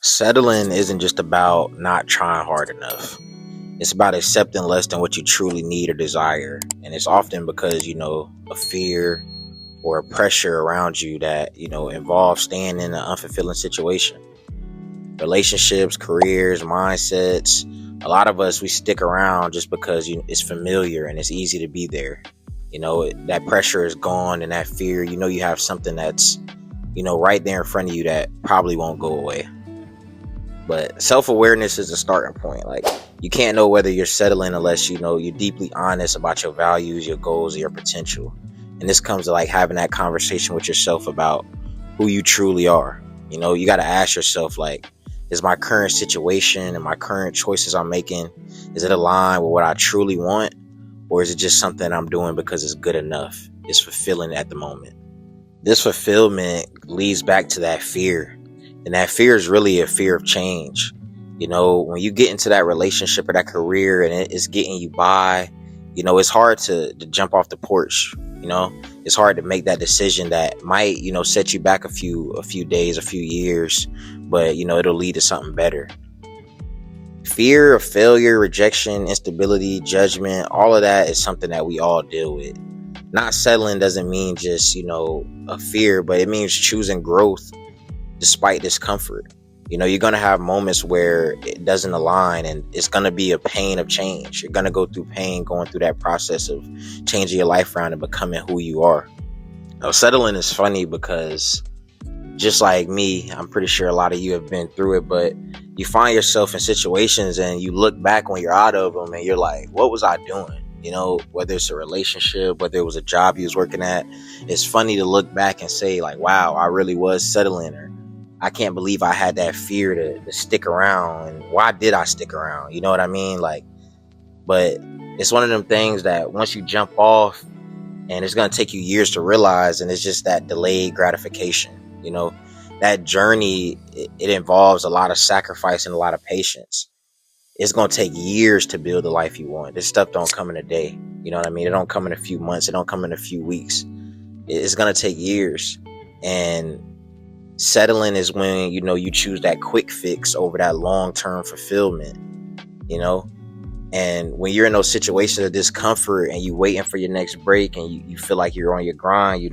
Settling isn't just about not trying hard enough. It's about accepting less than what you truly need or desire. And it's often because, a fear or a pressure around you that, involves staying in an unfulfilling situation. Relationships, careers, mindsets. A lot of us, we stick around just because it's familiar and it's easy to be there. That pressure is gone and that fear, you have something that's, right there in front of you that probably won't go away. But self-awareness is a starting point. Like, you can't know whether you're settling unless you're deeply honest about your values, your goals, and your potential. And this comes to like having that conversation with yourself about who you truly are. You got to ask yourself, like, is my current situation and my current choices I'm making, is it aligned with what I truly want? Or is it just something I'm doing because it's good enough? It's fulfilling at the moment. This fulfillment leads back to that fear. And that fear is really a fear of change. When you get into that relationship or that career and it's getting you by, it's hard to jump off the porch. It's hard to make that decision that might, set you back a few days, a few years, but, it'll lead to something better. Fear of failure, rejection, instability, judgment, all of that is something that we all deal with. Not settling doesn't mean just, a fear, but it means choosing growth despite discomfort. You're going to have moments where it doesn't align and it's going to be a pain of change. You're going to go through pain going through that process of changing your life around and becoming who you are. Now, settling is funny because just like me, I'm pretty sure a lot of you have been through it, but you find yourself in situations and you look back when you're out of them and you're like, what was I doing? Whether it's a relationship, whether it was a job you was working at, it's funny to look back and say like, wow, I really was settling, or I can't believe I had that fear to stick around. And why did I stick around? You know what I mean? But it's one of them things that once you jump off and it's going to take you years to realize, and it's just that delayed gratification. That journey, it involves a lot of sacrifice and a lot of patience. It's going to take years to build the life you want. This stuff don't come in a day. You know what I mean? It don't come in a few months. It don't come in a few weeks. It's going to take years. And settling is when, you choose that quick fix over that long-term fulfillment, and when you're in those situations of discomfort and you waiting for your next break and you feel like you're on your grind,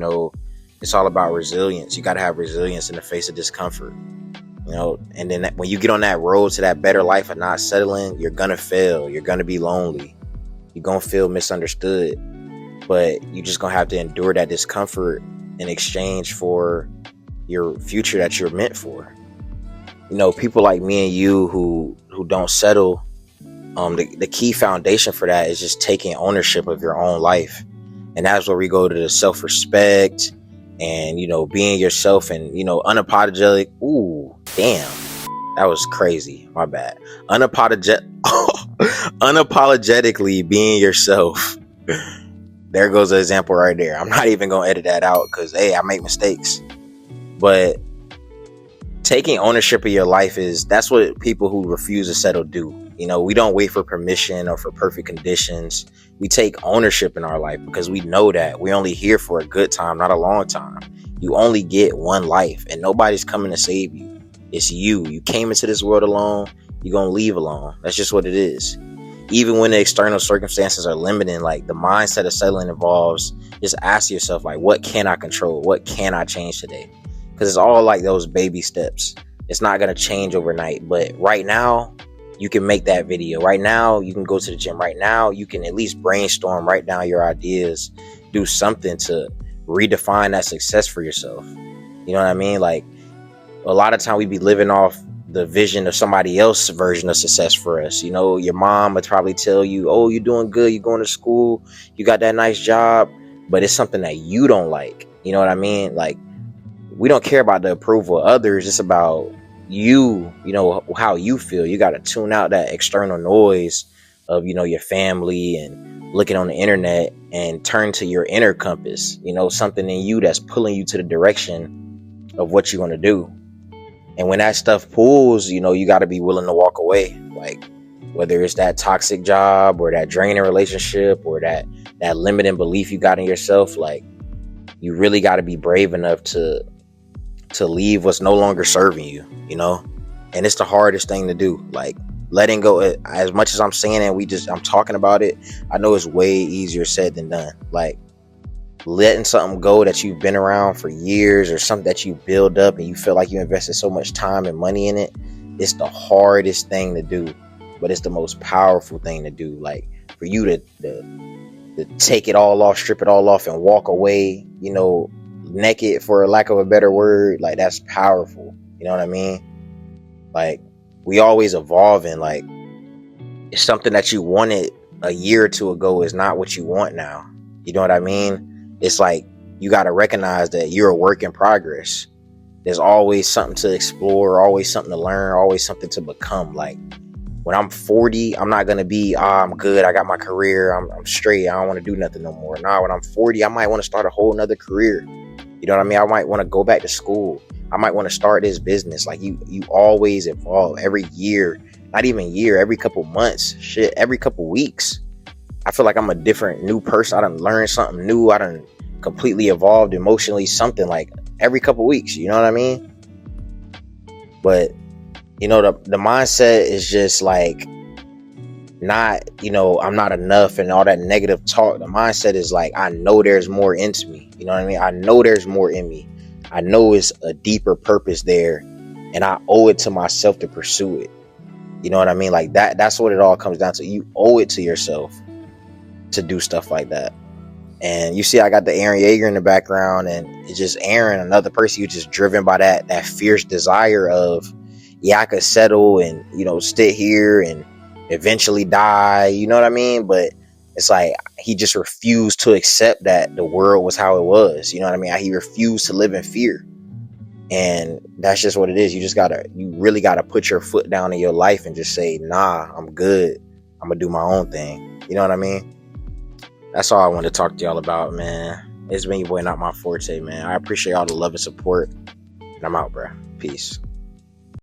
it's all about resilience. You got to have resilience in the face of discomfort, and then when you get on that road to that better life of not settling, you're going to fail. You're going to be lonely. You're going to feel misunderstood, but you just going to have to endure that discomfort in exchange for your future that you're meant for. People like me and you who don't settle, the key foundation for that is just taking ownership of your own life. And that's where we go to the self-respect and, being yourself and, unapologetic. Ooh, damn. That was crazy. My bad. Unapologetically being yourself. There goes an example right there. I'm not even going to edit that out because, hey, I make mistakes. But taking ownership of your life that's what people who refuse to settle do. We don't wait for permission or for perfect conditions. We take ownership in our life because we know that we're only here for a good time, not a long time. You only get one life and nobody's coming to save you. It's you. You came into this world alone. You're going to leave alone. That's just what it is. Even when the external circumstances are limiting, like the mindset of settling involves just ask yourself, like, what can I control? What can I change today? Because it's all like those baby steps. It's not going to change overnight. But right now, you can make that video. Right now, you can go to the gym. Right now, you can at least brainstorm, write down your ideas, do something to redefine that success for yourself. You know what I mean? Like, a lot of time we be living off the vision of somebody else's version of success for us. Your mom would probably tell you, oh, you're doing good. You're going to school. You got that nice job. But it's something that you don't like. You know what I mean? Like, we don't care about the approval of others. It's about you, how you feel. You got to tune out that external noise of, your family and looking on the internet and turn to your inner compass, something in you that's pulling you to the direction of what you're going to do. And when that stuff pulls, you got to be willing to walk away. Like, whether it's that toxic job or that draining relationship or that limiting belief you got in yourself, like, you really got to be brave enough to leave what's no longer serving you, And it's the hardest thing to do. Like, letting go, as much as I'm saying it, I'm talking about it, I know it's way easier said than done. Like, letting something go that you've been around for years, or something that you build up and you feel like you invested so much time and money in it, it's the hardest thing to do, but it's the most powerful thing to do. Like, for you to take it all off, strip it all off, and walk away, naked, for lack of a better word, like, that's powerful. You know what I mean? Like, we always evolving. Like, it's something that you wanted a year or two ago is not what you want now. You know what I mean? It's like, you got to recognize that you're a work in progress. There's always something to explore, always something to learn, always something to become. Like, when I'm 40, I'm not going to be, I'm good, I got my career, I'm straight, I don't want to do nothing no more. Nah, when I'm 40, I might want to start a whole nother career. You know what I mean? I might want to go back to school. I might want to start this business. Like, you always evolve every year, not even year, every couple months, shit, every couple weeks. I feel like I'm a different new person. I done learned something new. I done completely evolved emotionally, something, like, every couple weeks. You know what I mean? But, the mindset is just like, not, I'm not enough and all that negative talk. The mindset is like, I know there's more into me. You know what I mean? I know there's more in me. I know it's a deeper purpose there, and I owe it to myself to pursue it. You know what I mean? Like, that's what it all comes down to. You owe it to yourself to do stuff like that. And you see, I got the Aaron Yeager in the background, and it's just Aaron, another person who's just driven by that fierce desire of, yeah, I could settle and, sit here and eventually die. You know what I mean? But it's like, he just refused to accept that the world was how it was. You know what I mean? He refused to live in fear. And that's just what it is. You really gotta put your foot down in your life and just say, nah, I'm good. I'm gonna do my own thing. You know what I mean? That's all I want to talk to y'all about, man. It's been your boy, Not My Forte, man. I appreciate all the love and support. And I'm out, bro. Peace.